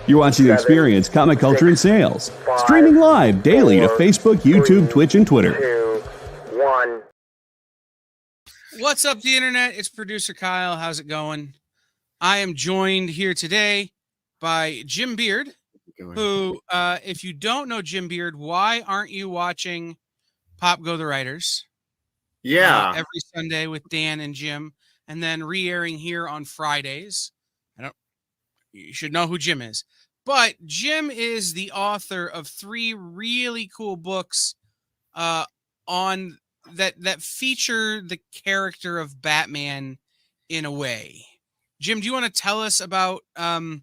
You're watching Experience Comic Culture and Sales. Streaming live daily to Facebook, YouTube, Twitch, and Twitter. 2, 1. What's up, the internet? It's producer Kyle. How's it going? I am joined here today by Jim Beard, who, if you don't know Jim Beard, why aren't you watching Pop Go the Writers? Yeah. Every Sunday with Dan and Jim, and then re-airing here on Fridays. You should know who Jim is. But Jim is the author of 3 really cool books on that feature the character of Batman in a way. Jim, do you want to tell us about the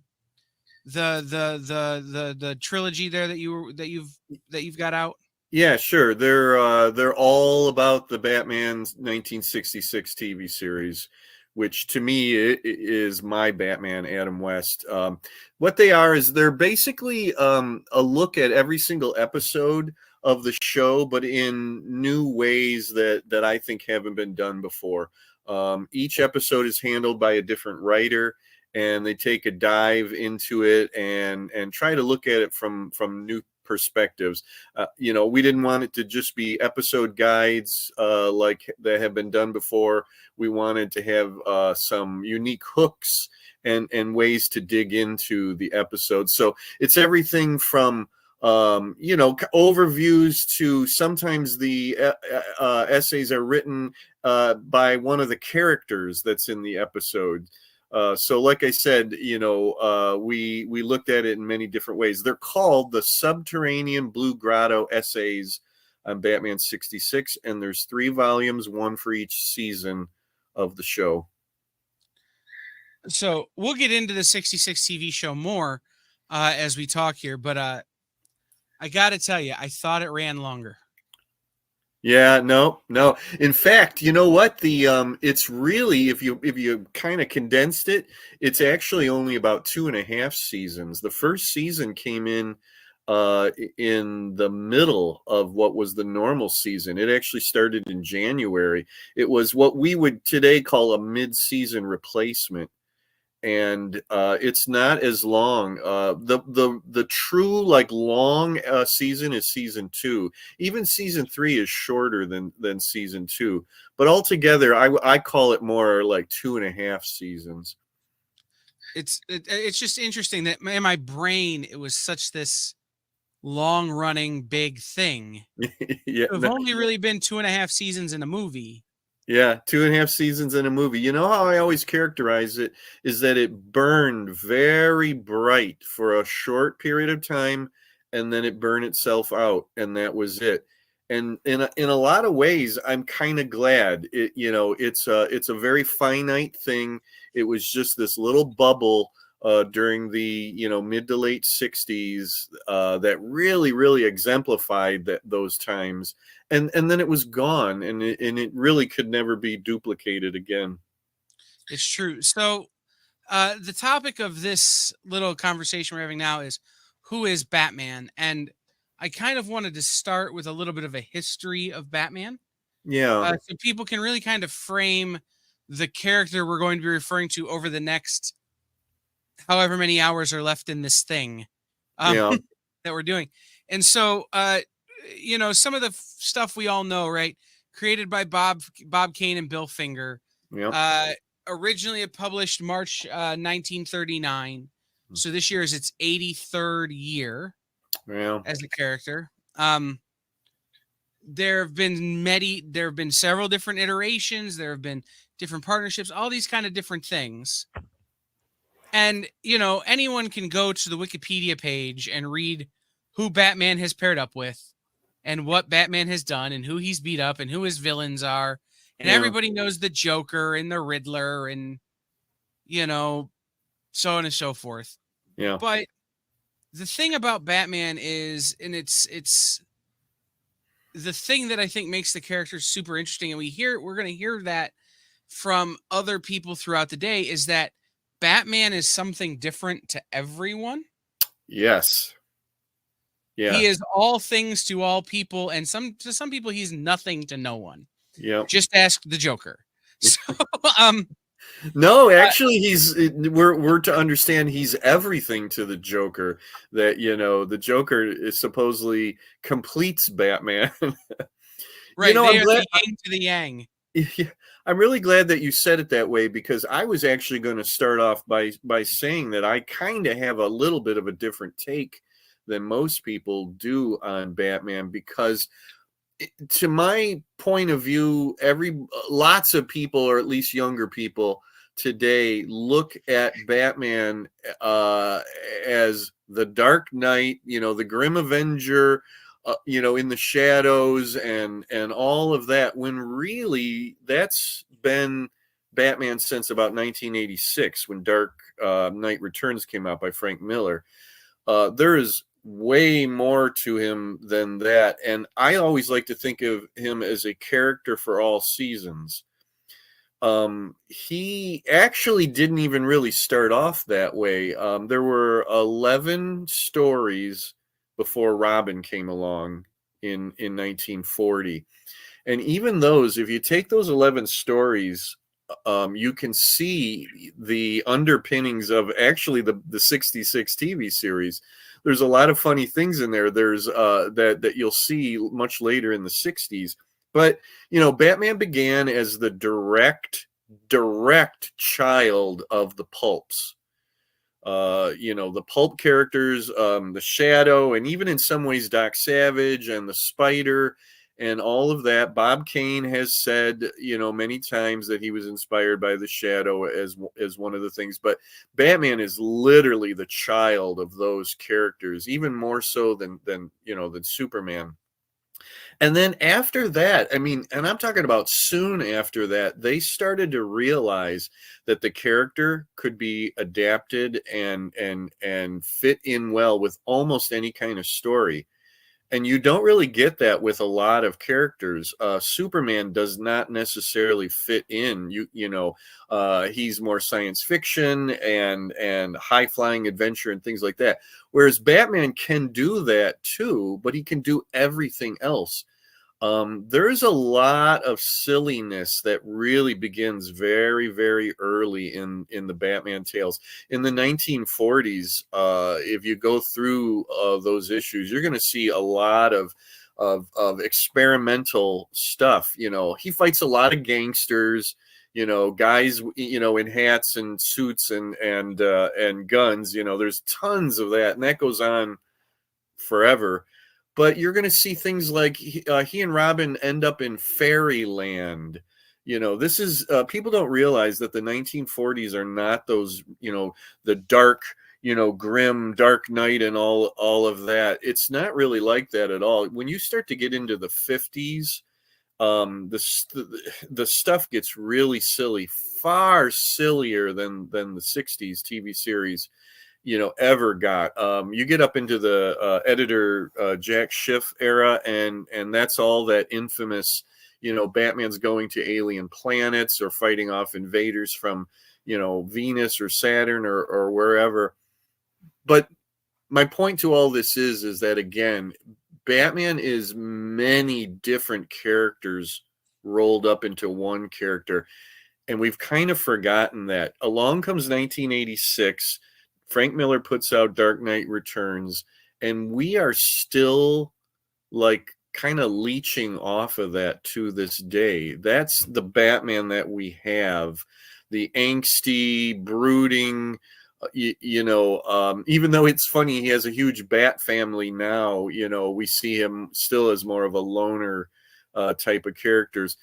trilogy there that you've got out? Yeah, sure. They're all about the Batman's 1966 TV series, which to me is my Batman, Adam West. What they are is they're basically a look at every single episode of the show, but in new ways that I think haven't been done before. Each episode is handled by a different writer, and they take a dive into it and try to look at it from new perspectives. We didn't want it to just be episode guides like that have been done before. We wanted to have some unique hooks and ways to dig into the episode. So it's everything from overviews to sometimes the essays are written by one of the characters that's in the episode. So like I said, we looked at it in many different ways. They're called the Subterranean Blue Grotto Essays on Batman 66, and there's 3 volumes, 1 for each season of the show. So we'll get into the 66 TV show more as we talk here, but I got to tell you, I thought it ran longer. Yeah, no. In fact, you know what? It's really, if you kind of condensed it, it's actually only about 2.5 seasons. The first season came in the middle of what was the normal season. It actually started in January. It was what we would today call a mid-season replacement. And it's not as long. The true long season is season 2. Even season 3 is shorter than season 2. But altogether, I call it more like 2.5 seasons. It's just interesting that in my brain it was such this long running big thing. Yeah, It's only really been 2.5 seasons in a movie. Yeah, 2.5 seasons in a movie. You know how I always characterize it is that it burned very bright for a short period of time, and then it burned itself out, and that was it. And in a lot of ways, I'm kind of glad. It's a very finite thing. It was just this little bubble during the mid to late 60s that really exemplified those times. And then it was gone, and it really could never be duplicated again. It's true. So the topic of this little conversation we're having now is, who is Batman? And I kind of wanted to start with a little bit of a history of Batman. Yeah. So people can really kind of frame the character we're going to be referring to over the next however many hours are left in this thing that we're doing. And so, some of the stuff we all know, right? Created by Bob Kane and Bill Finger. Yeah. Originally published March 1939. So this year is its 83rd year as a character. There have been several different iterations. There have been different partnerships, all these kind of different things. And, anyone can go to the Wikipedia page and read who Batman has paired up with and what Batman has done and who he's beat up and who his villains are. And everybody knows the Joker and the Riddler and, so on and so forth. Yeah. But the thing about Batman is, and it's the thing that I think makes the character super interesting, and we're going to hear that from other people throughout the day, is that Batman is something different to everyone. Yes. Yeah. He is all things to all people, and to some people he's nothing to no one. Yeah. Just ask the Joker. So No, actually, we're to understand he's everything to the Joker. That the Joker is supposedly completes Batman. Right. They I'm are glad. the yin to the yang. Yeah, I'm really glad that you said it that way, because I was actually going to start off by saying that I kind of have a little bit of a different take than most people do on Batman, because to my point of view, lots of people, or at least younger people today, look at Batman as the Dark Knight, the Grim Avenger, in the shadows and all of that, when really that's been Batman since about 1986, when Dark Knight Returns came out by Frank Miller. There is way more to him than that, and I always like to think of him as a character for all seasons. He actually didn't even really start off that way. There were 11 stories before Robin came along in 1940, and even those, if you take those 11 stories, you can see the underpinnings of actually the 66 TV series. There's a lot of funny things in there. There's that you'll see much later in the 60s. But Batman began as the direct child of the pulps. The pulp characters, the Shadow, and even in some ways Doc Savage and the Spider and all of that. Bob Kane has said, many times that he was inspired by the Shadow as one of the things. But Batman is literally the child of those characters, even more so than Superman. And then after that, and I'm talking about soon after that, they started to realize that the character could be adapted and fit in well with almost any kind of story. And you don't really get that with a lot of characters. Superman does not necessarily fit in. He's more science fiction and high flying adventure and things like that. Whereas Batman can do that too, but he can do everything else. There's a lot of silliness that really begins very, very early in the Batman tales. In the 1940s, if you go through those issues, you're going to see a lot of experimental stuff. He fights a lot of gangsters, guys, in hats and suits and guns. There's tons of that, and that goes on forever. But you're going to see things like he and Robin end up in fairyland. This is people don't realize that the 1940s are not those, the dark, grim Dark Knight and all of that. It's not really like that at all. When you start to get into the 50s, the stuff gets really silly, far sillier than the 60s TV series ever got. You get up into the editor Jack Schiff era, and that's all that infamous, Batman's going to alien planets or fighting off invaders from, Venus or Saturn or wherever. But my point to all this is that, again, Batman is many different characters rolled up into one character, and we've kind of forgotten that. Along comes 1986. Frank Miller puts out Dark Knight Returns, and we are still like kind of leeching off of that to this day. That's the Batman that we have, the angsty, brooding, even though it's funny, he has a huge bat family now, we see him still as more of a loner type of characters.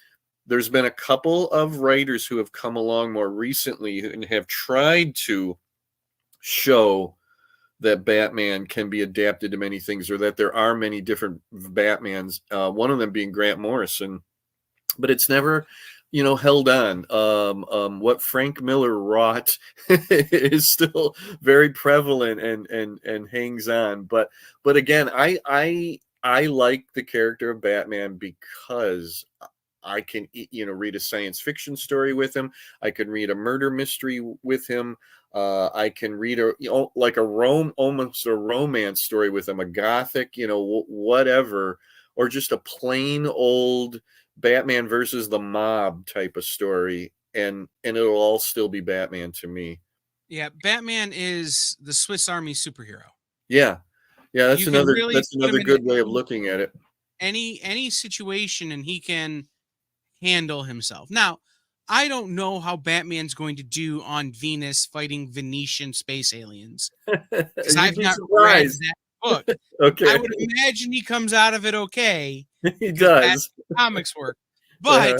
There's been a couple of writers who have come along more recently and have tried to show that Batman can be adapted to many things, or that there are many different Batmans, one of them being Grant Morrison, but it's never held on. What Frank Miller wrought is still very prevalent and hangs on. But again, I like the character of Batman because I can read a science fiction story with him. I can read a murder mystery with him. I can read almost a romance story with him, a gothic, whatever, or just a plain old Batman versus the mob type of story. and it'll all still be Batman to me. Yeah, Batman is the Swiss Army superhero. Yeah. Yeah, that's You can another really that's put him another in good way of looking at it. any situation, and he can handle himself. Now, I don't know how Batman's going to do on Venus fighting Venetian space aliens, because You'd I've be not read surprised. that book. I Okay. would imagine he comes out of it okay, He because that's does. how comics work. Uh-huh.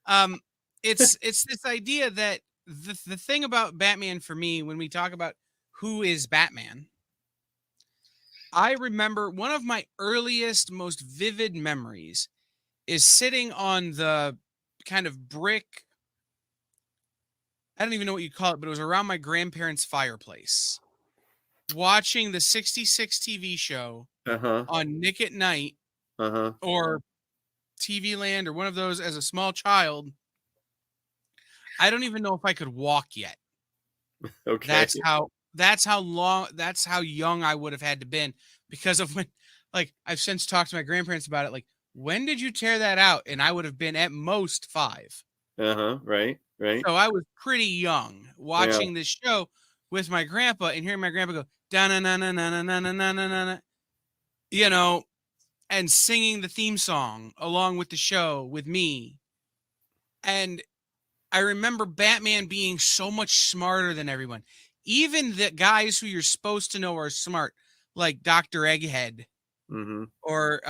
But it's this idea that the thing about Batman for me, when we talk about who is Batman, I remember one of my earliest, most vivid memories is sitting on the kind of brick. I don't even know what you call it, but it was around my grandparents' fireplace, watching the 66 TV show Uh-huh. on Nick at Night Uh-huh. or TV Land or one of those as a small child. I don't even know if I could walk yet. Okay. That's how young I would have had to been, because of when, like, I've since talked to my grandparents about it. Like, when did you tear that out? And I would have been at most 5. Uh-huh. Right. Right. So I was pretty young Yeah. watching this show with my grandpa and hearing my grandpa go da na na na na na na na na na na, you know, and singing the theme song along with the show with me. And I remember Batman being so much smarter than everyone. Even the guys who you're supposed to know are smart, like Dr. Egghead, Mm-hmm. or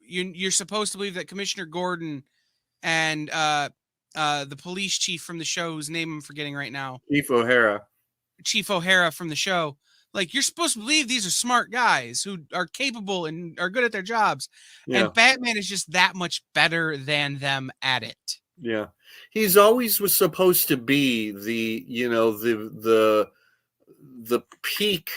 you're supposed to believe that Commissioner Gordon and the police chief from the show, whose name I'm forgetting right now, Chief O'Hara from the show, like, you're supposed to believe these are smart guys who are capable and are good at their jobs. Yeah. And Batman is just that much better than them at it. Yeah. He's always was supposed to be the, the peak,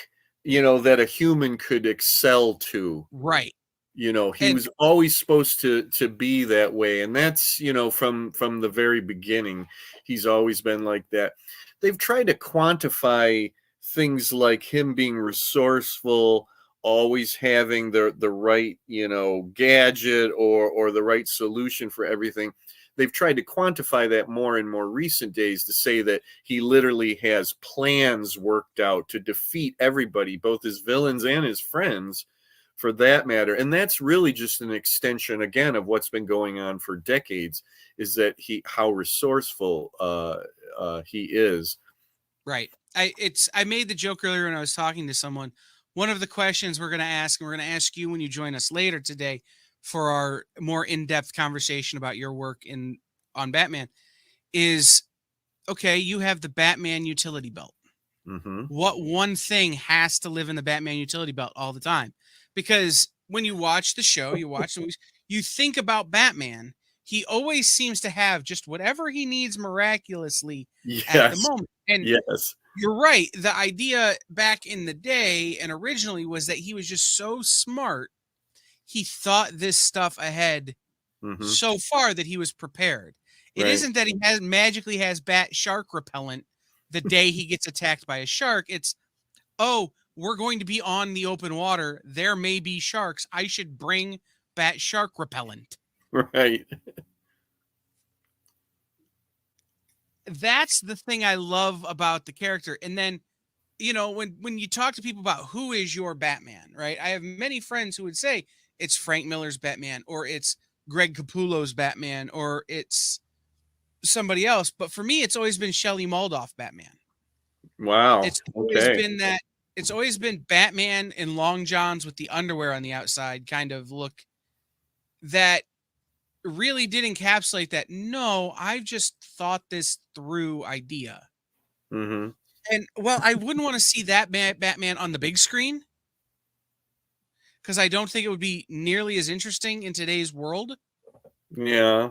that a human could excel to. Right. He And was always supposed to be that way. And that's, from the very beginning, he's always been like that. They've tried to quantify things like him being resourceful, always having the right, gadget or the right solution for everything. They've tried to quantify that more in more recent days to say that he literally has plans worked out to defeat everybody, both his villains and his friends, for that matter. And that's really just an extension, again, of what's been going on for decades, is that how resourceful he is. right. I made the joke earlier when I was talking to someone. One of the questions we're going to ask, and we're going to ask you when you join us later today for our more in-depth conversation about your work on Batman, is, okay, you have the Batman utility belt. Mm-hmm. What one thing has to live in the Batman utility belt all the time? Because when you watch the show, you watch the movies, you think about Batman, he always seems to have just whatever he needs miraculously at the moment. And yes, you're right. The idea back in the day and originally was that he was just so smart. He thought this stuff ahead so far that he was prepared. It isn't that he magically has bat shark repellent the day he gets attacked by a shark. It's, oh, we're going to be on the open water. There may be sharks. I should bring bat shark repellent. Right. That's the thing I love about the character. And then, when you talk to people about who is your Batman, right? I have many friends who would say it's Frank Miller's Batman, or it's Greg Capullo's Batman, or it's somebody else. But for me, it's always been Shelley Moldoff Batman. Wow. It's always been that. It's always been Batman in long johns with the underwear on the outside kind of look that really did encapsulate that. No, I've just thought this through idea. Mm-hmm. And, well, I wouldn't want to see that Batman on the big screen, because I don't think it would be nearly as interesting in today's world. Yeah.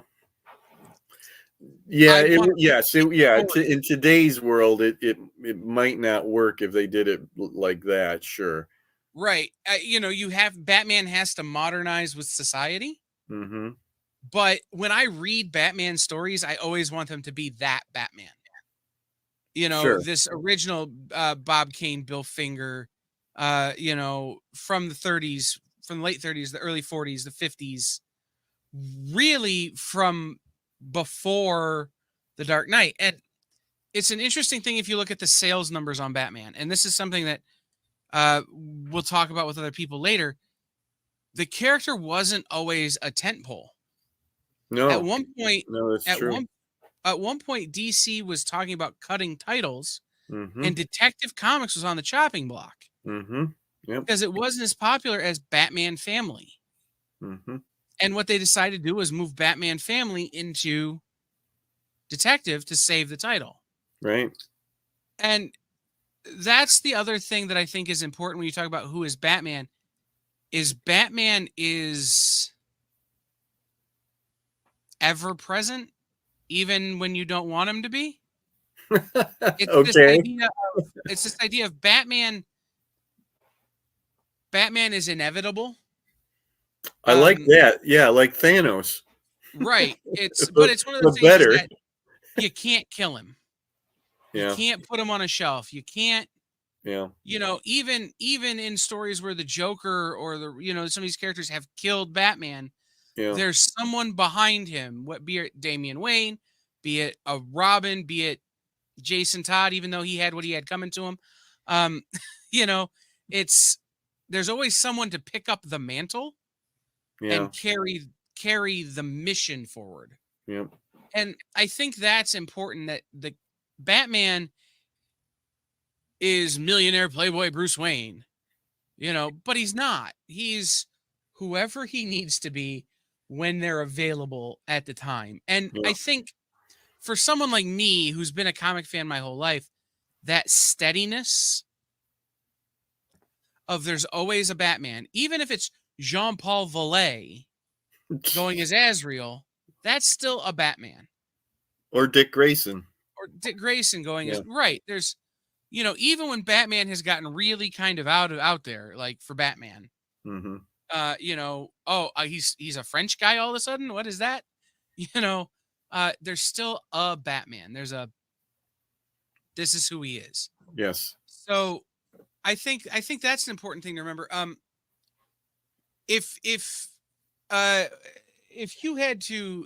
Yeah. In today's world, it might not work if they did it like that. Sure. Right. You have Batman has to modernize with society. Mm-hmm. But when I read Batman stories, I always want them to be that Batman. Sure. This original Bob Kane, Bill Finger, from the 30s, from the late 30s, the early 40s, the 50s, really from before The Dark Knight. And it's an interesting thing if you look at the sales numbers on Batman. And this is something that we'll talk about with other people later. The character wasn't always a tentpole. No. At one point, that's true. At one point, DC was talking about cutting titles, Mm-hmm. and Detective Comics was on the chopping block. Mm-hmm. Yep. Because it wasn't as popular as Batman Family. Mm-hmm. And what they decided to do was move Batman Family into Detective to save the title. Right. And that's the other thing that I think is important when you talk about who is Batman is ever present, even when you don't want him to be. It's this idea of Batman. Batman is inevitable. I like that. Yeah, like Thanos. Right. But it's one of those things that you can't kill him. Yeah. You can't put him on a shelf. You can't. Yeah. You know, even in stories where the Joker or some of these characters have killed Batman, there's someone behind him. Be it Damian Wayne, be it a Robin, be it Jason Todd, even though he had what he had coming to him. There's always someone to pick up the mantle and carry the mission forward. Yeah. And I think that's important, that the Batman is millionaire playboy Bruce Wayne, but he's not. He's whoever he needs to be when they're available at the time. And I think for someone like me, who's been a comic fan my whole life, that steadiness of there's always a Batman, even if it's Jean-Paul Vallée going as Azrael, that's still a Batman. Or Dick Grayson. Or Dick Grayson going as, right. There's, even when Batman has gotten really kind of out there, like for Batman, mm-hmm. He's a French guy all of a sudden. What is that? There's still a Batman. This is who he is. Yes. So I think that's an important thing to remember. If you had to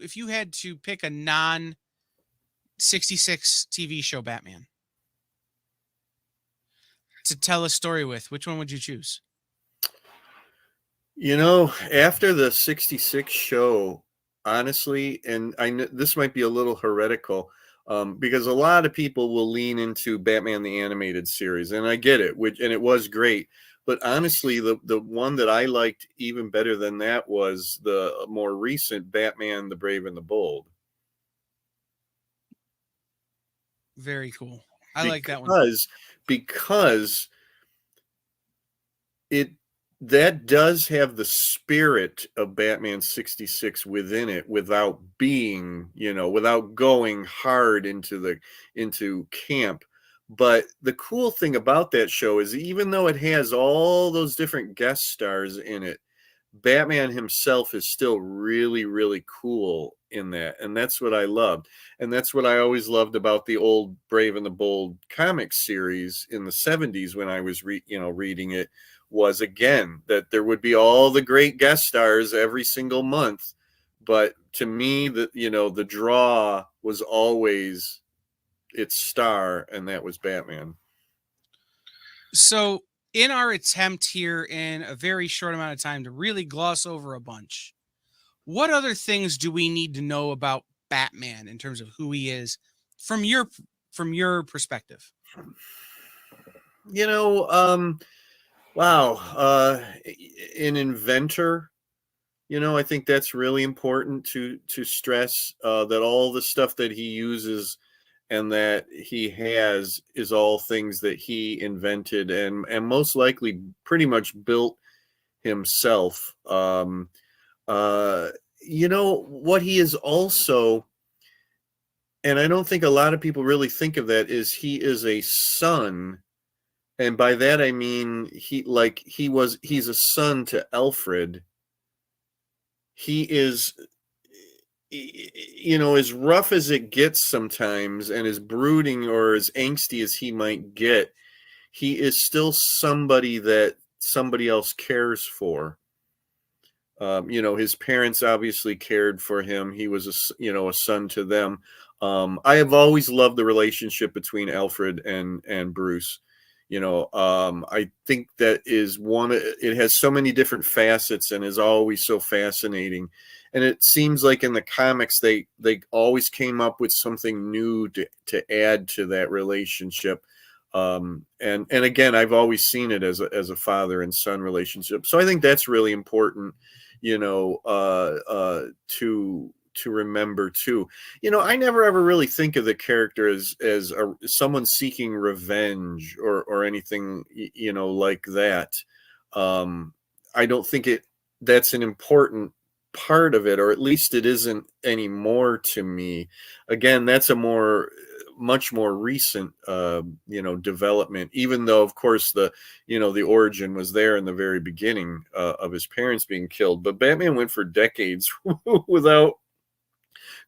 pick a non-66 TV show Batman to tell a story with, which one would you choose? After the 66 show, honestly, and I know this might be a little heretical, because a lot of people will lean into Batman the Animated Series, and I get it, and it was great. But honestly, the one that I liked even better than that was the more recent Batman the Brave and the Bold. Very cool. I like that one. Because that does have the spirit of Batman 66 within it, without being, without going hard into camp. But the cool thing about that show is, even though it has all those different guest stars in it, Batman himself is still really, really cool in that. And that's what I loved. And that's what I always loved about the old Brave and the Bold comic series in the 70s when I was reading it, was, again, that there would be all the great guest stars every single month. But to me, the draw was always its star, and that was Batman. So in our attempt here in a very short amount of time to really gloss over a bunch, what other things do we need to know about Batman in terms of who he is from your perspective? Wow. An inventor, I think that's really important to stress, that all the stuff that he uses and that he has is all things that he invented and most likely pretty much built himself. What he is also, and I don't think a lot of people really think of that, is he is a son. And by that, I mean, he's a son to Alfred. He is, as rough as it gets sometimes, and as brooding or as angsty as he might get, he is still somebody that somebody else cares for. You know, his parents obviously cared for him. He was a son to them. I have always loved the relationship between Alfred and Bruce. You know, I think that is it has so many different facets and is always so fascinating. And it seems like in the comics, they always came up with something new to add to that relationship. And again, I've always seen it as a father and son relationship. So I think that's really important, you know, to remember too. You know, I never ever really think of the character as someone seeking revenge or anything, you know, like that. I don't think that's an important part of it, or at least it isn't anymore to me. Again, that's a much more recent you know, development, even though of course the origin was there in the very beginning of his parents being killed. But Batman went for decades without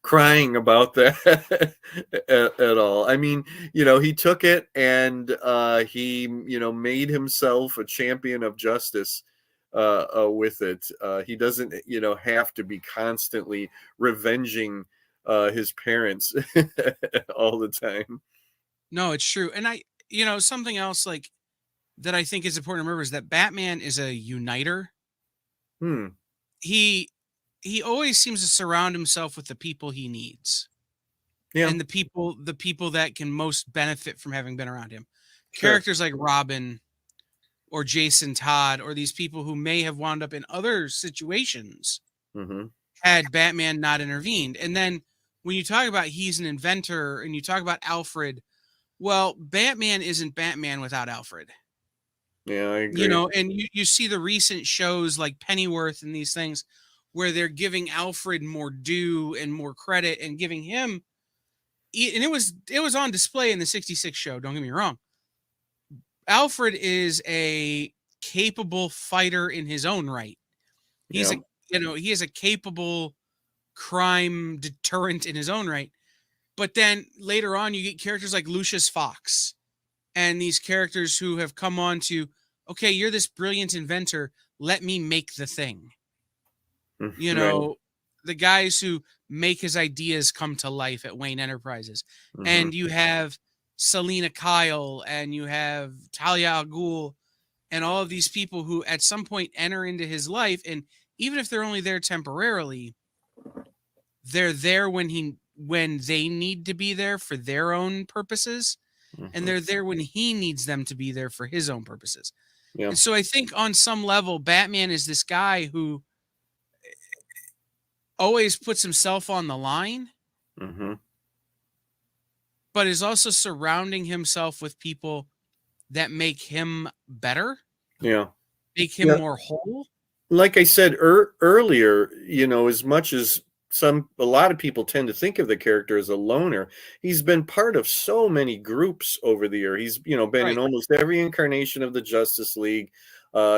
crying about that at all. I mean, you know, he took it and he, you know, made himself a champion of justice with it. He doesn't, you know, have to be constantly revenging his parents all the time. No, it's true. And you know, something else like that I think is important to remember is that Batman is a uniter. Hmm. He always seems to surround himself with the people he needs. Yeah. And the people that can most benefit from having been around him. Sure. Characters like Robin or Jason Todd or these people who may have wound up in other situations Mm-hmm. had Batman not intervened. And then when you talk about he's an inventor and you talk about Alfred, well, Batman isn't Batman without Alfred. Yeah, I agree. You know, and you see the recent shows like Pennyworth and these things where they're giving Alfred more due and more credit and giving him, and it was on display in the 66 show, don't get me wrong. Alfred is a capable fighter in his own right. He's Yeah. he is a capable crime deterrent in his own right. But then later on you get characters like Lucius Fox and these characters who have come on to, okay, you're this brilliant inventor, let me make the thing. You know, Right. the guys who make his ideas come to life at Wayne Enterprises. Mm-hmm. And you have Selina Kyle and you have Talia al Ghul and all of these people who at some point enter into his life. And even if they're only there temporarily, they're there when they need to be there for their own purposes. Mm-hmm. And they're there when he needs them to be there for his own purposes. Yeah. And so I think on some level, Batman is this guy who always puts himself on the line, Mm-hmm. but is also surrounding himself with people that make him better, Yeah. make him Yeah. more whole. Like I said earlier, you know, as much as a lot of people tend to think of the character as a loner, he's been part of so many groups over the year. He's, you know, been in Right. almost every incarnation of the Justice League.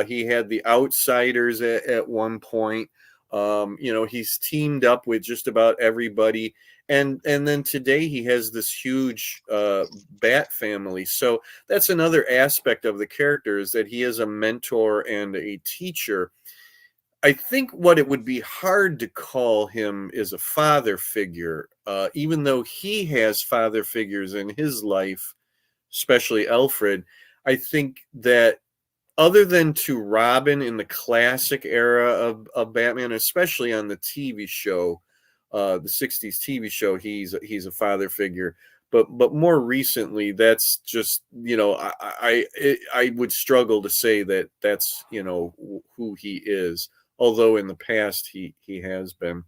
He had the Outsiders at one point. You know, he's teamed up with just about everybody. And then today he has this huge Bat family. So that's another aspect of the character, is that he is a mentor and a teacher. I think what it would be hard to call him is a father figure, even though he has father figures in his life, especially Alfred. I think that other than to Robin in the classic era of Batman, especially on the TV show, the 60s TV show, he's a father figure. But more recently, that's just, you know, I would struggle to say that that's, you know, who he is. Although in the past he has been.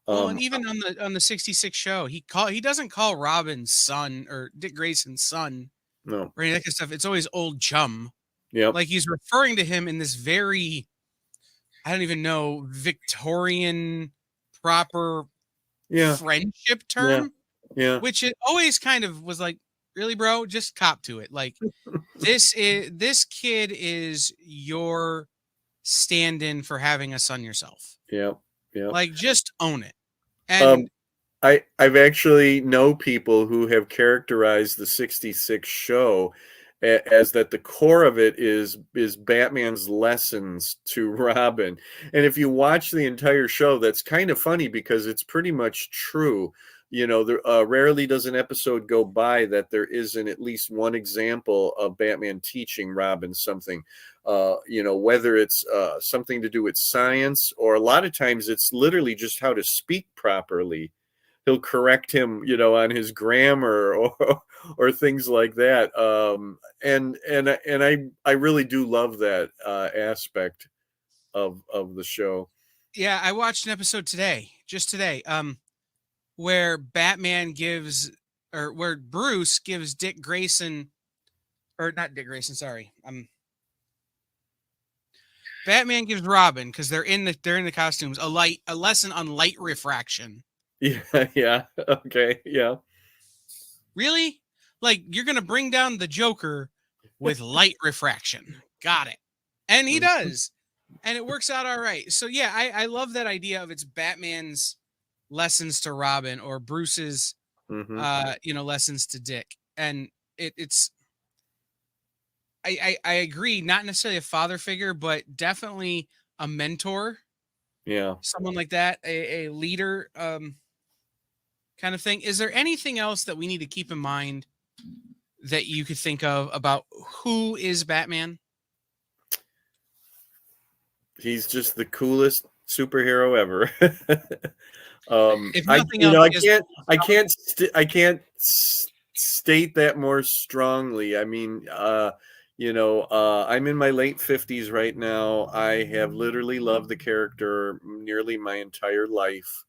Well, and even on the 66 show, he doesn't call Robin son or Dick Grayson's son No. or any of that kind of stuff. It's always old chum. Yeah. Like he's referring to him in this very, I don't even know, Victorian proper friendship term. Yeah. Which it always kind of was like, really, bro, just cop to it. Like this kid is your stand-in for having a son yourself. Yeah. Yeah. Like just own it. And I've actually know people who have characterized the 66 show as that the core of it is Batman's lessons to Robin. And if you watch the entire show, that's kind of funny because it's pretty much true. You know, there rarely does an episode go by that there isn't at least one example of Batman teaching Robin something, you know, whether it's something to do with science, or a lot of times it's literally just how to speak properly. He'll correct him, you know, on his grammar or things like that. And I really do love that aspect of the show. Yeah, I watched an episode just today, where Batman gives, or where Bruce gives Dick Grayson, or not Dick Grayson, sorry. Batman gives Robin, because they're in the costumes, a lesson on light refraction. Yeah. Okay. Yeah. Really? Like, you're gonna bring down the Joker with light refraction. Got it. And he does. And it works out all right. So yeah, I love that idea of it's Batman's lessons to Robin, or Bruce's you know, lessons to Dick. And it's I agree, not necessarily a father figure, but definitely a mentor. Yeah. Someone like that, a leader kind of thing. Is there anything else that we need to keep in mind that you could think of about who is Batman? He's just the coolest superhero ever. If nothing else, I can't state that more strongly. I mean, you know, I'm in my late 50s right now. I have literally loved the character nearly my entire life.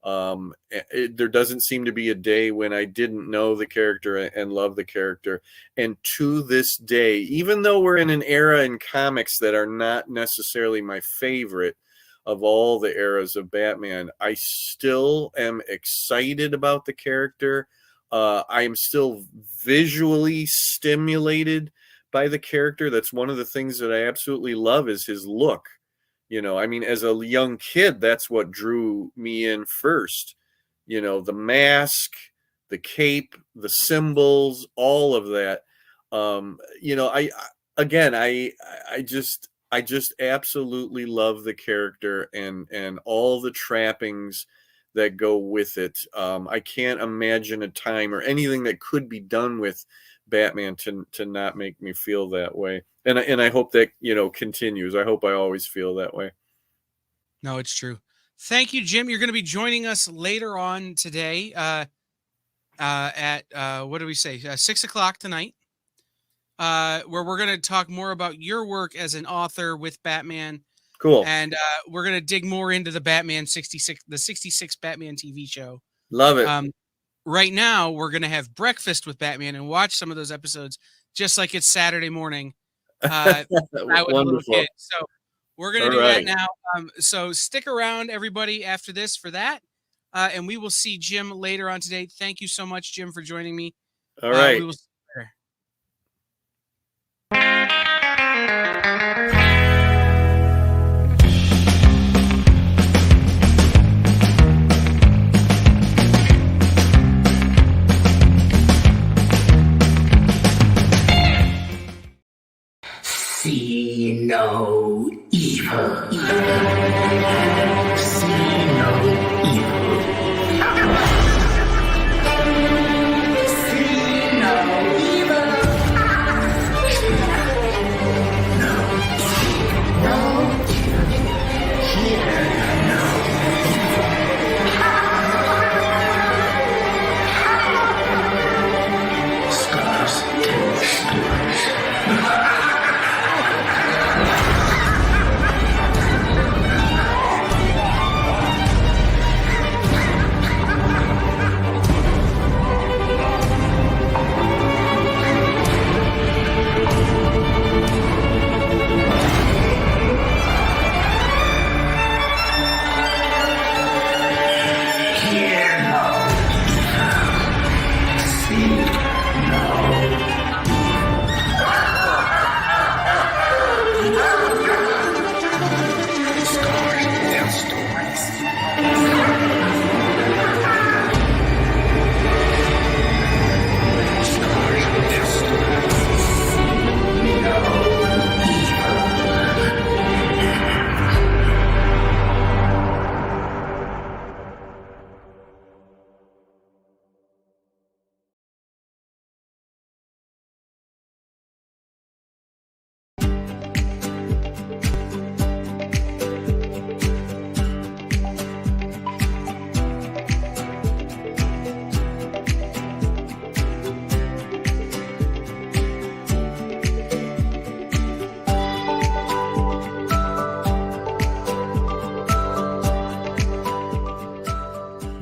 There doesn't seem to be a day when I didn't know the character and love the character. And to this day, even though we're in an era in comics that are not necessarily my favorite of all the eras of Batman, I still am excited about the character. I am still visually stimulated by the character. That's one of the things that I absolutely love, is his look. You know, I mean, as a young kid, that's what drew me in first. You know, the mask, the cape, the symbols, all of that. You know, I just absolutely love the character and all the trappings that go with it. I can't imagine a time or anything that could be done with Batman to not make me feel that way. And I hope that, you know, continues. I hope I always feel that way. No, it's true. Thank you, Jim. You're going to be joining us later on today at what do we say? 6 o'clock tonight, where we're going to talk more about your work as an author with Batman. Cool. And we're going to dig more into the Batman 66, the 66 Batman TV show. Love it. Right now, we're going to have breakfast with Batman and watch some of those episodes, just like it's Saturday morning. I was a little kid. So we're going to do that now. So stick around, everybody, after this for that. And we will see Jim later on today. Thank you so much, Jim, for joining me. All right. We will see you later. See no evil. See no evil. See no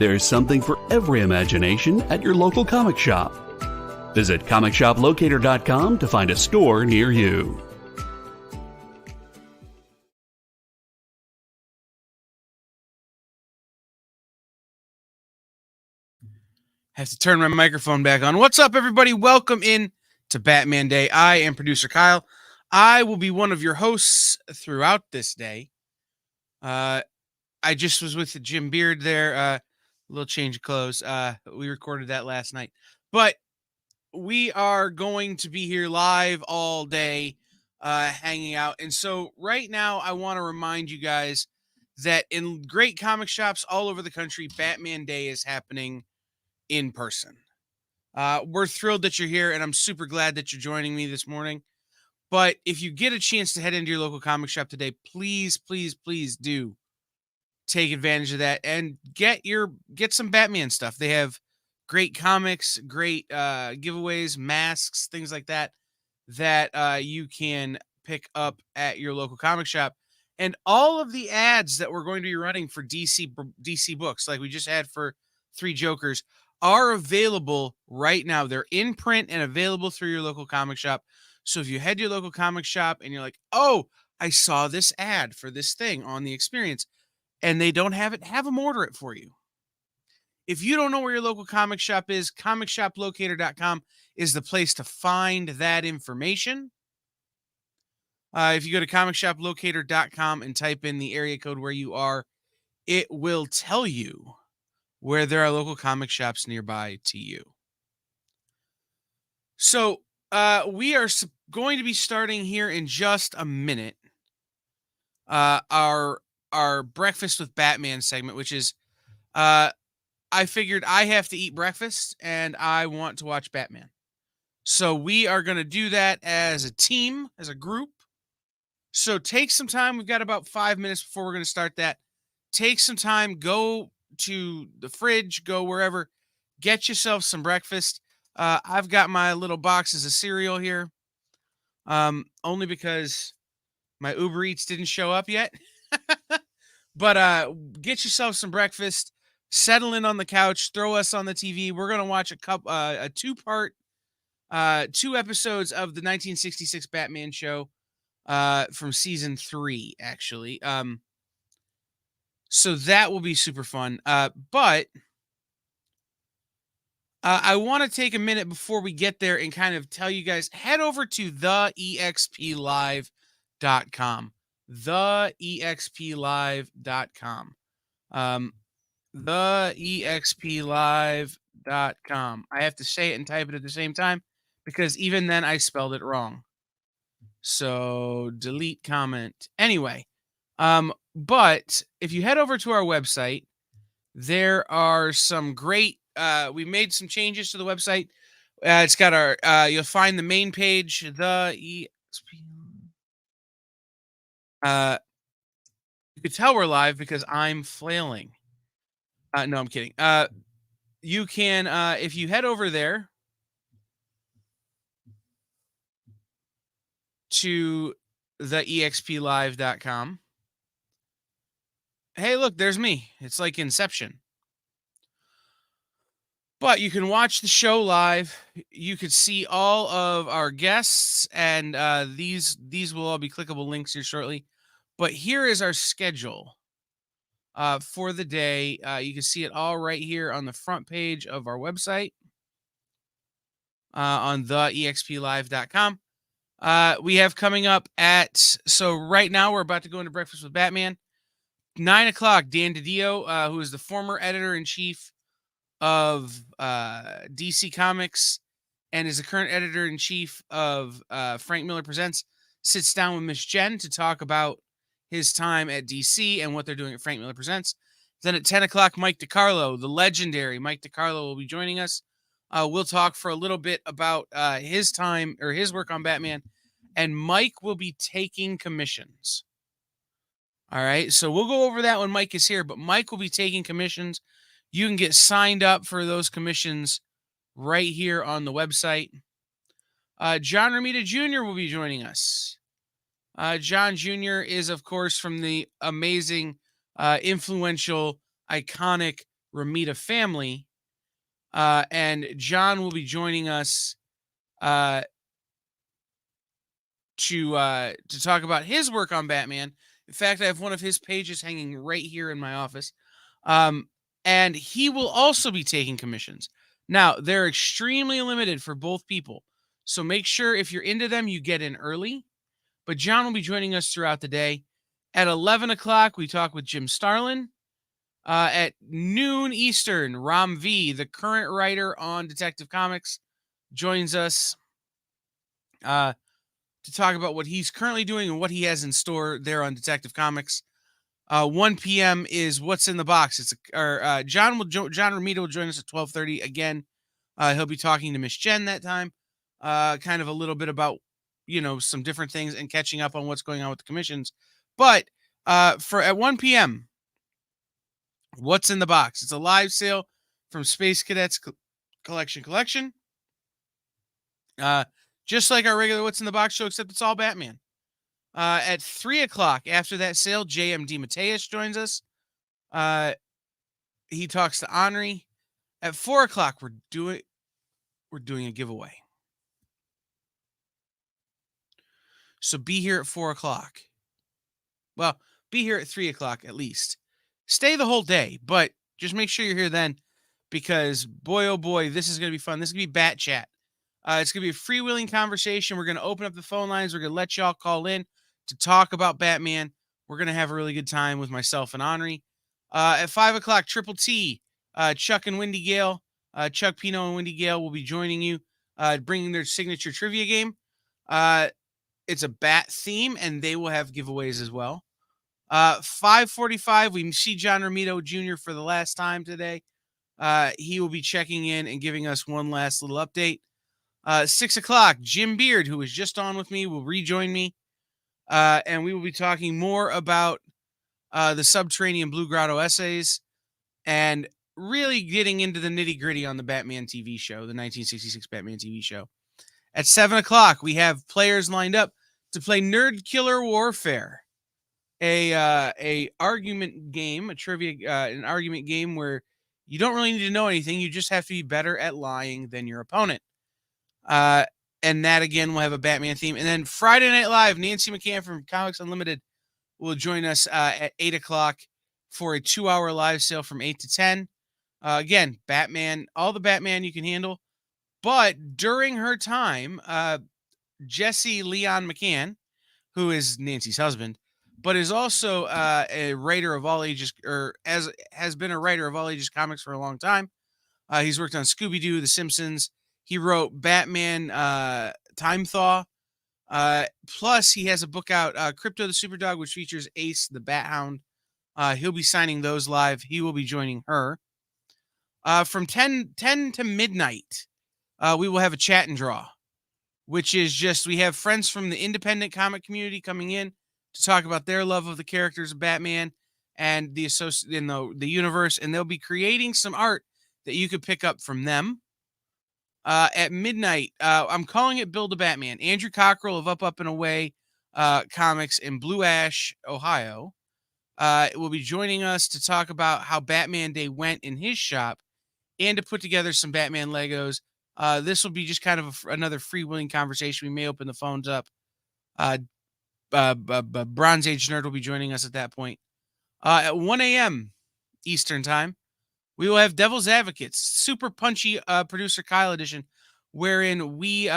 There's something for every imagination at your local comic shop. Visit comicshoplocator.com to find a store near you. Have to turn my microphone back on. What's up, everybody? Welcome in to Batman Day. I am producer Kyle. I will be one of your hosts throughout this day. I just was with Jim Beard there. A little change of clothes. We recorded that last night. But we are going to be here live all day, hanging out. And so right now, I want to remind you guys that in great comic shops all over the country, Batman Day is happening in person. We're thrilled that you're here, and I'm super glad that you're joining me this morning. But if you get a chance to head into your local comic shop today, please, please, please do take advantage of that and get some Batman stuff. They have great comics, great giveaways, masks, things like that you can pick up at your local comic shop. And all of the ads that we're going to be running for DC books, like we just had for 3 Jokers, are available right now. They're in print and available through your local comic shop. So if you head to your local comic shop and you're like, oh, I saw this ad for this thing on the Experience, and they don't have it, have them order it for you. If you don't know where your local comic shop is, comicshoplocator.com is the place to find that information. If you go to comicshoplocator.com and type in the area code where you are, it will tell you where there are local comic shops nearby to you. So we are going to be starting here in just a minute our Breakfast with Batman segment, which is I figured I have to eat breakfast and I want to watch Batman. So we are going to do that as a team, as a group. So take some time. We've got about 5 minutes before we're going to start that. Take some time, go to the fridge, go wherever, get yourself some breakfast. I've got my little boxes of cereal here, only because my Uber Eats didn't show up yet. But get yourself some breakfast, settle in on the couch, throw us on the TV. We're gonna watch a 2-part, 2 episodes of the 1966 Batman show, from season 3, actually. So that will be super fun. But I want to take a minute before we get there and kind of tell you guys, head over to theexplive.com. Theexplive.com. Theexplive.com. I have to say it and type it at the same time because even then I spelled it wrong. So delete comment. Anyway, but if you head over to our website, there are some great, we made some changes to the website. It's got our, you'll find the main page, the EXP. You can tell we're live because I'm flailing. No, I'm kidding. You can, if you head over there to theexplive.com. Hey, look, there's me. It's like Inception. But you can watch the show live. You could see all of our guests, and these will all be clickable links here shortly. But here is our schedule for the day. You can see it all right here on the front page of our website on theexplive.com. We have coming up so right now we're about to go into Breakfast with Batman. 9 o'clock, Dan DiDio, who is the former editor-in-chief of DC Comics and is the current editor-in-chief of Frank Miller Presents, sits down with Miss Jen to talk about his time at DC and what they're doing at Frank Miller Presents. Then at 10 o'clock, Mike DiCarlo, the legendary Mike DiCarlo, will be joining us. We'll talk for a little bit about his time or his work on Batman, and Mike will be taking commissions. All right, so we'll go over that when Mike is here, but Mike will be taking commissions. You can get signed up for those commissions right here on the website. John Romita Jr. will be joining us. John Jr. is, of course, from the amazing, influential, iconic Romita family. And John will be joining us to talk about his work on Batman. In fact, I have one of his pages hanging right here in my office. And he will also be taking commissions. Now, they're extremely limited for both people. So make sure if you're into them, you get in early. But John will be joining us throughout the day. At 11 o'clock, we talk with Jim Starlin. At noon Eastern, Ram V, the current writer on Detective Comics, joins us to talk about what he's currently doing and what he has in store there on Detective Comics. 1 p.m. is What's in the Box. John Romita will join us at 12:30 again. He'll be talking to Miss Jen that time. Kind of a little bit about, some different things and catching up on what's going on with the commissions. But at 1 p.m., What's in the Box? It's a live sale from Space Cadets Collection. Just like our regular What's in the Box show, except it's all Batman. At 3 o'clock, after that sale, J.M. DeMatteis joins us. He talks to Henri. At 4 o'clock, we're doing a giveaway. So be here at 4 o'clock. Well, be here at 3 o'clock at least. Stay the whole day, but just make sure you're here then, because boy, oh boy, this is going to be fun. This is going to be Bat Chat. It's going to be a freewheeling conversation. We're going to open up the phone lines. We're going to let y'all call in to talk about Batman. We're going to have a really good time with myself and Henri. At 5 o'clock, Triple T, Chuck and Wendy Gale, Chuck Pino and Wendy Gale will be joining you, bringing their signature trivia game. It's a Bat theme, and they will have giveaways as well. 5:45, we see John Romita Jr. for the last time today. He will be checking in and giving us one last little update. 6 o'clock, Jim Beard, who was just on with me, will rejoin me. And we will be talking more about the Subterranean Blue Grotto essays and really getting into the nitty-gritty on the Batman TV show, the 1966 Batman TV show. At 7 o'clock, we have players lined up to play Nerd Killer Warfare, a argument game, an argument game where you don't really need to know anything. You just have to be better at lying than your opponent. And that, again, will have a Batman theme. And then Friday Night Live, Nancy McCann from Comics Unlimited will join us at 8 o'clock for a 2-hour live sale from 8 to 10. Again, Batman, all the Batman you can handle. But during her time, Jesse Leon McCann, who is Nancy's husband, but is also a writer of all ages, or has been a writer of all ages comics for a long time. He's worked on Scooby-Doo, The Simpsons. He wrote Batman Time Thaw. Plus, he has a book out, Crypto the Superdog, which features Ace the Bat Hound. He'll be signing those live. He will be joining her. From 10 to midnight, we will have a chat and draw, which is just, we have friends from the independent comic community coming in to talk about their love of the characters of Batman and the universe, and they'll be creating some art that you could pick up from them. At midnight, I'm calling it Build a Batman. Andrew Cockrell of Up and Away Comics in Blue Ash, Ohio, will be joining us to talk about how Batman Day went in his shop and to put together some Batman Legos. This will be just kind of another freewheeling conversation. We may open the phones up. Bronze Age Nerd will be joining us at that point. At 1 a.m. Eastern Time, we will have Devil's Advocates, super punchy producer Kyle edition, wherein we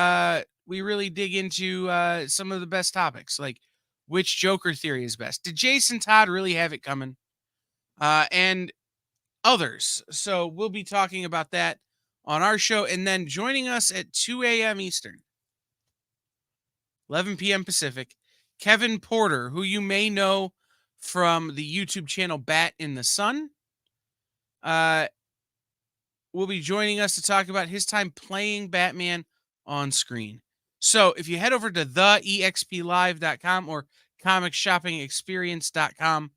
really dig into some of the best topics, like which Joker theory is best. Did Jason Todd really have it coming? And others. So we'll be talking about that on our show. And then joining us at 2 a.m. Eastern, 11 p.m. Pacific, Kevin Porter, who you may know from the YouTube channel Bat in the Sun, will be joining us to talk about his time playing Batman on screen. So if you head over to theexplive.com or comicshoppingexperience.com,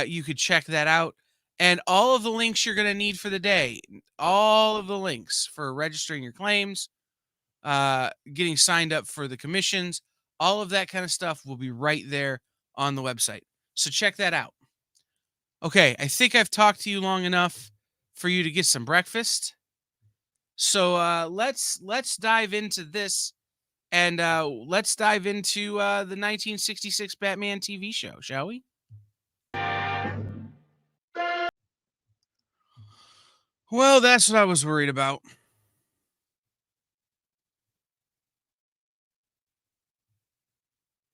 you could check that out. And all of the links you're going to need for the day, all of the links for registering your claims, getting signed up for the commissions, all of that kind of stuff will be right there on the website. So check that out. Okay, I think I've talked to you long enough. for you to get some breakfast. So let's dive into this, and let's dive into the 1966 Batman TV show, shall we? Well, that's what I was worried about.